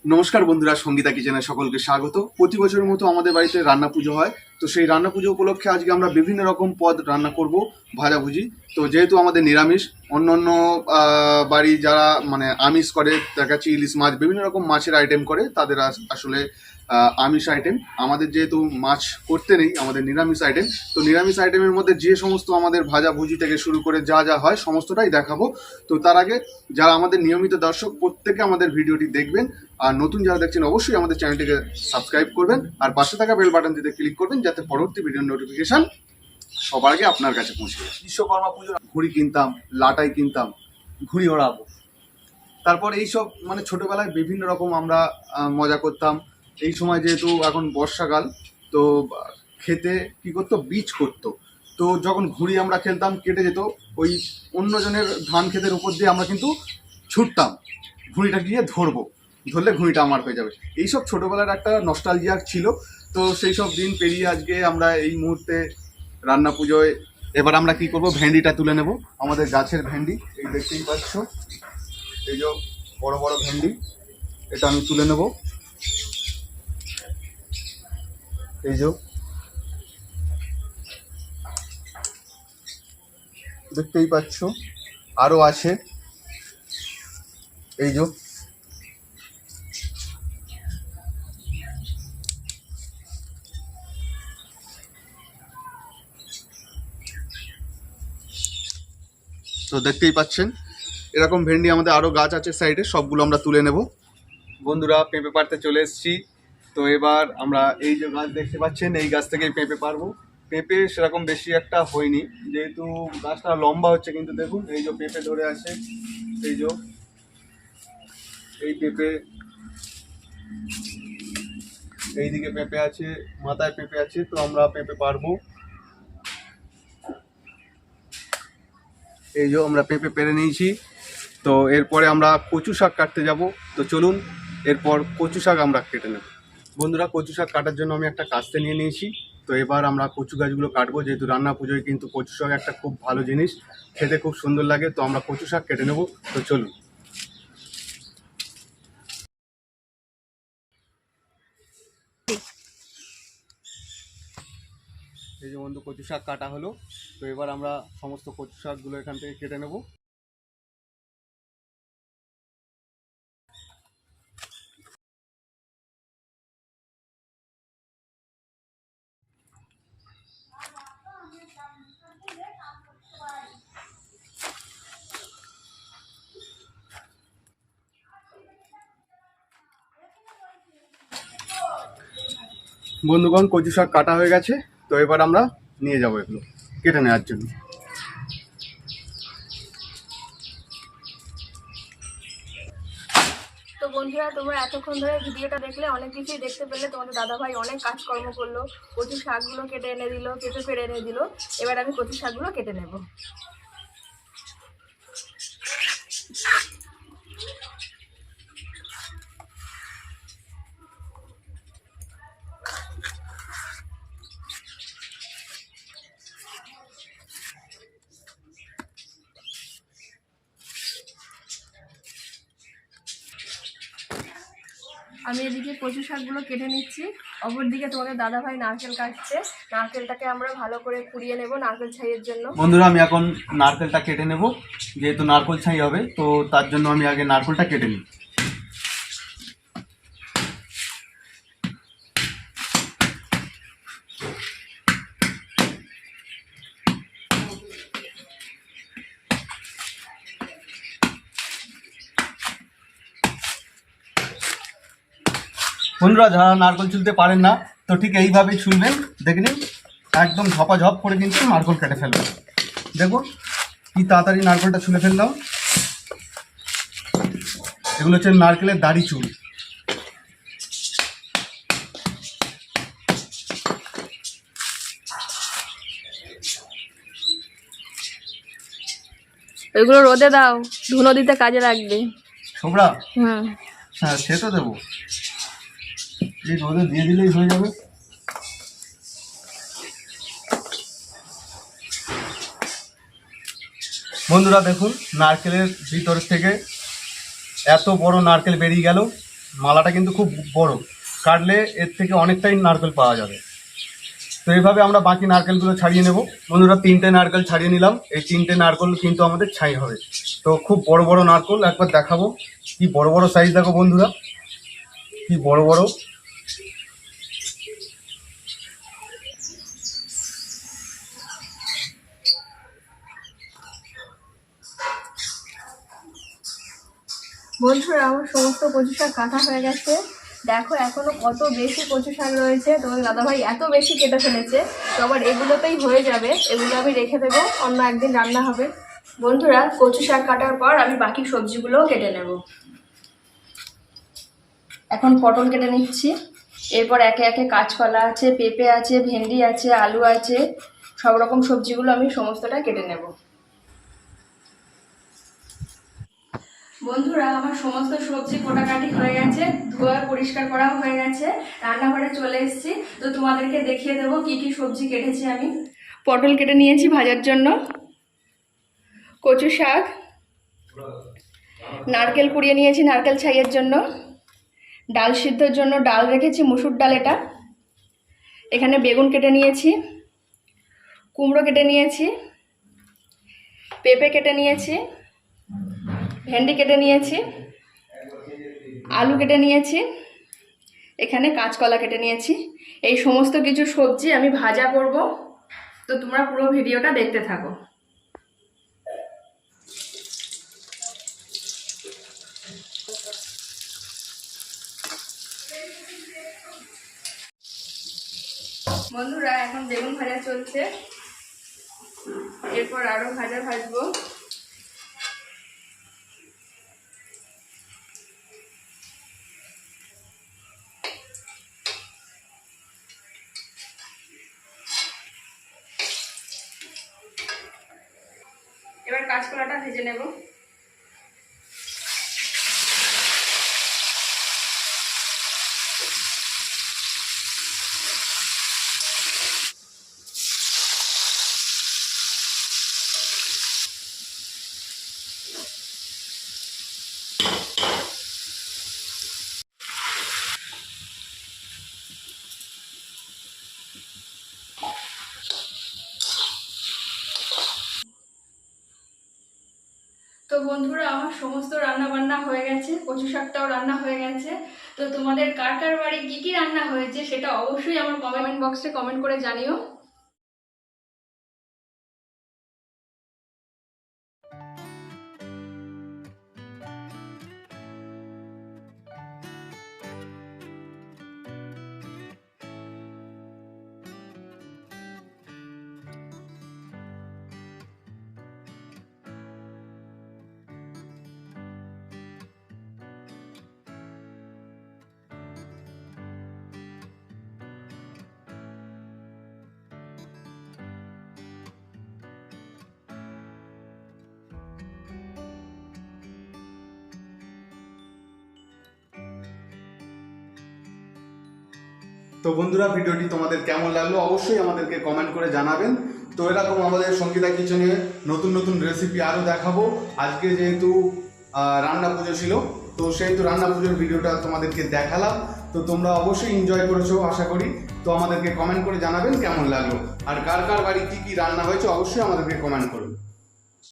নমস্কার বন্ধুরা, সঙ্গীতা কিচেনে সকলকে স্বাগত। প্রতি বছরের মতো আমাদের বাড়িতে রান্না পুজো হয়। তো সেই রান্না পুজো উপলক্ষে আজকে আমরা বিভিন্ন রকম পদ রান্না করব, ভাজাভুজি। তো যেহেতু আমাদের নিরামিষ, অন্য অন্য বাড়ি যারা মানে আমিষ করে, তার কাছে ইলিশ মাছ বিভিন্ন রকম মাছের আইটেম করে, তাদের আসলে আমিষ আইটেম। আমাদের যেহেতু মাছ করতে নেই, আমাদের নিরামিষ আইটেম। তো নিরামিষ আইটেমের মধ্যে যে সমস্ত আমাদের ভাজাভুজি থেকে শুরু করে যা যা হয় সমস্তটাই দেখাবো। তো তার আগে যারা আমাদের নিয়মিত দর্শক, প্রত্যেকে আমাদের ভিডিওটি দেখবেন। আর নতুন যারা দেখছেন অবশ্যই আমাদের চ্যানেলটিকে সাবস্ক্রাইব করবেন, আর পাশে থাকা বেল বাটনটিতে ক্লিক করবেন যাতে পরবর্তী ভিডিওর নোটিফিকেশন সবার আগে আপনার কাছে পৌঁছে যায়। বিশ্বকর্মা পুজোর ঘুড়ি কিনতাম, লাটাই কিনতাম, ঘুড়ি ওড়াবো। তারপর এইসব মানে ছোটবেলায় বিভিন্ন রকম আমরা মজা করতাম। এই সময় যেহেতু এখন বর্ষাকাল, তো খেতে কি করতো, বীজ করতো। তো যখন ঘুড়ি আমরা খেলতাম, কেটে যেত, ওই অন্যজনের ধান ক্ষেতের উপর দিয়ে আমরা কিন্তু ছুটতাম, ঘুড়িটা গিয়ে ধরবো, ধরলে ঘুড়িটা আমার হয়ে যাবে। এইসব ছোটোবেলার একটা নস্টালজিয়া ছিল। তো সেই সব দিন পেরিয়ে আজকে আমরা এই মুহূর্তে রান্না পুজোয় এবার আমরা কি করব, ভেন্ডিটা তুলে নেব। আমাদের গাছের ভেন্ডি, এই দেখতেই পাচ্ছ, এই যে বড় বড় ভেন্ডি, এটা আমি তুলে নেব। এই যে দেখতেই পাচ্ছ, আরও আছে, এই যে। তো দেখতেই পাচ্ছেন, এরকম ভেন্ডি আমাদের আরও গাছ আছে সাইডে, সবগুলো আমরা তুলে নেব। বন্ধুরা, পেঁপে পাড়তে চলে এসেছি। তো এবার আমরা এই যে গাছ দেখতে পাচ্ছেন, এই গাছ থেকেই পেঁপে পারবো। পেঁপে সেরকম বেশি একটা হয়নি, যেহেতু গাছটা লম্বা হচ্ছে, কিন্তু দেখুন এই যে পেঁপে ধরে আছে, এই যে এই পেঁপে, এইদিকে পেঁপে আছে, মাথায় পেঁপে আছে। তো আমরা পেঁপে পারবো। এই যে আমরা পেঁপে পেরে নিয়েছি। তো এরপরে আমরা কচু শাক কাটতে যাব। তো চলুন এরপর কচু শাক আমরা কেটে নেব। বন্ধুরা, কচু শাক কাটার জন্য আমি একটা কাস্তে নিয়ে নিয়েছি। তো এবার আমরা কচু গাছগুলো কাটবো, যেহেতু রান্না পুজোয় কিন্তু কচু শাক একটা খুব ভালো জিনিস, খেতে খুব সুন্দর লাগে। তো আমরা কচু শাক কেটে নেব। তো চলুন। এই যে বন্ধু, কচু শাক কাটা হলো। তো এবার আমরা সমস্ত কচু শাকগুলো এখান থেকে কেটে নেব। বন্ধুগণ, কচু শাক কাটা হয়ে গেছে। তো এবার আমরা নিয়ে যাবো এগুলো কেটে নেওয়ার জন্য। তো বন্ধুরা, তোমরা এতক্ষণ ধরে ভিডিওটা দেখলে, অনেক কিছুই দেখতে পেলে। তোমাদের দাদাভাই অনেক কাজকর্ম করলো, কচু শাকগুলো কেটে এনে দিল, পেঁপে ফেড়ে এনে দিল। এবার আমি কচু শাকগুলো কেটে নেব। আমি এদিকে কচু শাকগুলো কেটে নিচ্ছি, অপরদিকে তোমাদের দাদাভাই নারকেল কাটছে। নারকেলটাকে আমরা ভালো করে কুড়িয়ে নেব নারকেল ছাইয়ের জন্য। বন্ধুরা, আমি এখন নারকেলটা কেটে নেব, যেহেতু নারকেল ছাই হবে। তো তার জন্য আমি আগে নারকেলটা কেটে নিই। বন্ধুরা, যারা নারকেল ছুলতে পারেন না, তো ঠিক এইভাবেই ছুলবেন। দেখে নিন, একদম ঝপাঝপ করে কিন্তু নারকেল কেটে ফেলবেন। দেখুন কি তাড়াতাড়ি নারকেলটা ছুলে ফেললাম। এগুলো হচ্ছে নারকেলের দাড়ি চুল। ওইগুলো রোদে দাও, ধুনো দিতে কাজে লাগবে। ছোবড়া? হ্যাঁ, সে তো দেবো, এই রোদে দিয়ে দিলেই হয়ে যাবে। বন্ধুরা দেখুন, নারকেলের ভিতর থেকে এত বড় নারকেল বেরিয়ে গেল। মালাটা কিন্তু খুব বড়, কাটলে এর থেকে অনেকটাই নারকেল পাওয়া যাবে। তো এইভাবে আমরা বাকি নারকেলগুলো ছাড়িয়ে নেব। বন্ধুরা 3টে নারকেল ছাড়িয়ে নিলাম। এই 3টে নারকেল কিন্তু আমাদের ছাই হবে। তো খুব বড় বড় নারকেল একবার দেখাবো, কি বড় বড় সাইজ দেখো বন্ধুরা, কি বড় বড়। বন্ধুরা আমার সমস্ত কচু শাক কাটা হয়ে গেছে। দেখো এখনো কত বেশি কচু শাক রয়েছে। তোমাদের দাদাভাই এত বেশি কেটে ফেলেছে, তো আবার এগুলোতেই হয়ে যাবে। এগুলো আমি রেখে দেবো, অন্য একদিন রান্না হবে। বন্ধুরা কচু শাক কাটার পর আমি বাকি সবজিগুলোও কেটে নেব। এখন পটল কেটে নিচ্ছি। এরপর একে একে কাঁচকলা আছে, পেঁপে আছে, ভেন্ডি আছে, আলু আছে, সব রকম সবজিগুলো আমি সমস্তটা কেটে নেব। বন্ধুরা আমার সমস্ত সবজি কাটাকাটি হয়ে গেছে, ধোয়া পরিষ্কার করাও হয়ে গেছে, রান্নাঘরে চলে এসেছি। তো তোমাদেরকে দেখিয়ে দেবো কি কি সবজি কেটেছি আমি। পটল কেটে নিয়েছি ভাজার জন্য, কচু শাক, নারকেল কুড়িয়ে নিয়েছি নারকেল ছাইয়ের জন্য, ডাল সিদ্ধর জন্য ডাল রেখেছি, মুসুর ডাল এটা। এখানে বেগুন কেটে নিয়েছি, কুমড়ো কেটে নিয়েছি, পেঁপে কেটে নিয়েছি, ভেন্ডি কেটে নিয়েছি, আলু কেটে নিয়েছি, এখানে কাঁচকলা কেটে নিয়েছি। এই সমস্ত কিছু সবজি আমি ভাজা করব, তো তোমরা পুরো ভিডিওটা দেখতে থাকো। বন্ধুরা এখন বেগুন ভাজা চলছে, এরপর আরো ভাজা ভাজবো। এবার কাঁচকলাটা ভেজে নেব। তো বন্ধুরা আমার সমস্ত রান্না বান্না হয়ে গেছে, কচু শাকটাও রান্না হয়ে গেছে। তো তোমাদের কার কার বাড়ি কি কি রান্না হয়েছে সেটা অবশ্যই আমার কমেন্ট বক্সে কমেন্ট করে জানিও। তো বন্ধুরা ভিডিওটি তোমাদের কেমন লাগলো অবশ্যই আমাদেরকে কমেন্ট করে জানাবেন। তো এরকম আমাদের সঙ্গীতা কিচেনে নতুন নতুন রেসিপি আরও দেখাবো। আজকে যেহেতু রান্না পুজো ছিল, তো সেহেতু রান্না পুজোর ভিডিওটা তোমাদেরকে দেখালাম। তো তোমরা অবশ্যই এনজয় করেছো আশা করি। তো আমাদেরকে কমেন্ট করে জানাবেন কেমন লাগলো, আর কার কার বাড়ি কী কী রান্না হয়েছে অবশ্যই আমাদেরকে কমেন্ট করুন।